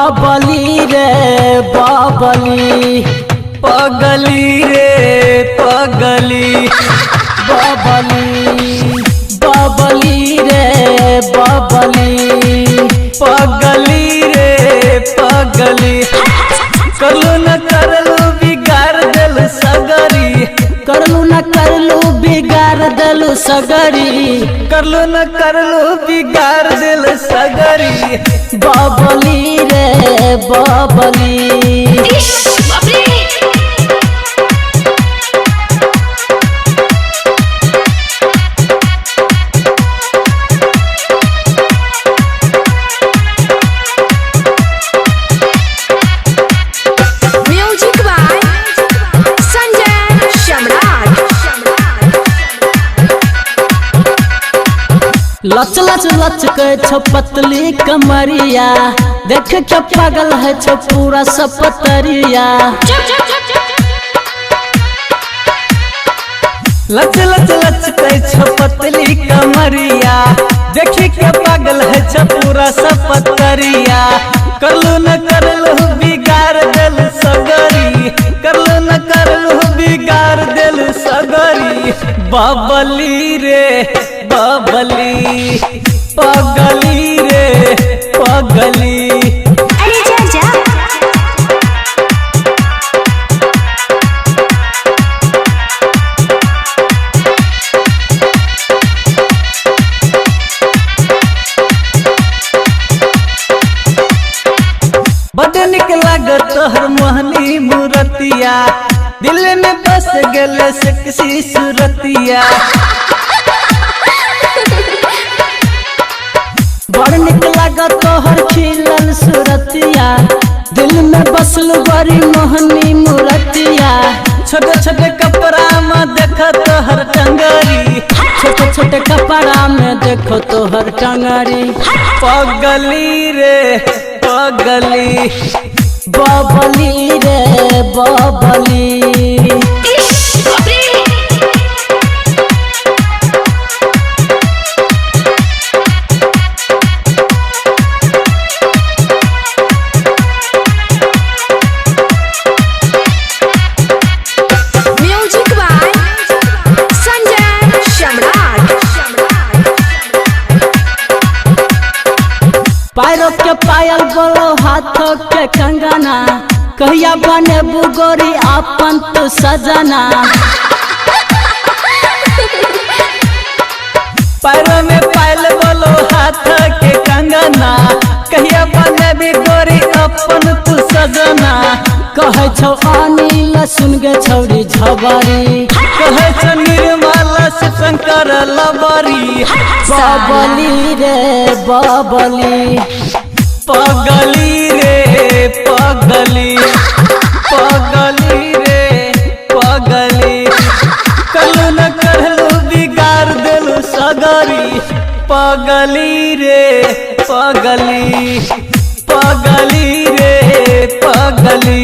बाबली रे बाबली पगली रे पगली बाबली बाबली रे बाबली पगली रे पगली करलू न करलू बिगाड़ दिल सगरी करलू न करलू बिगाड़ दिल सगरी करलू न करलू बिगाड़ दिल सगरी बाबली रे बाबली लच लच लच के छो पतली कमरिया देख के पागल है छो पूरा सपतरिया लच लच लच के छो पतली कमरिया देख के पागल है छो पूरा सपतरिया करलू न करलू बिगाड़ दिल सगरी करलू न करलू बिगाड़ दिल सगरी बाबली रे बाबली पगली रे पगली अरे जा जा बड़ निक लागत तोहर मोहनी मूरतिया दिल में बस गले सेक्सी सूरतिया बड़ निक लागत तोहर खिलल सूरतिया दिल में बसल बड़ी मोहनी मूरतिया छोटे छोटे कपड़ा में देखो तोहर टंगरी छोटे छोटे कपड़ा में देखो तोहर टंगरी पगली रे पगली बाबली रे बाबली पैरों के पायल बोलो हाथों के कंगना कहिया बने बुगोरी अपन तो सजना पैरों में पायल बोलो हाथ के कंगना कहिया बने भी गोरी अपन तू सजना कहे छो अनिल सुन गे छौरी झबरी कहे छो निर्मला से शंकर लबरी बाबली रे बाबली पगली रे पगली पगली रे पगली करलू न करलू बिगाड़ दिलू सगरी पगली रे पगली पगली रे पगली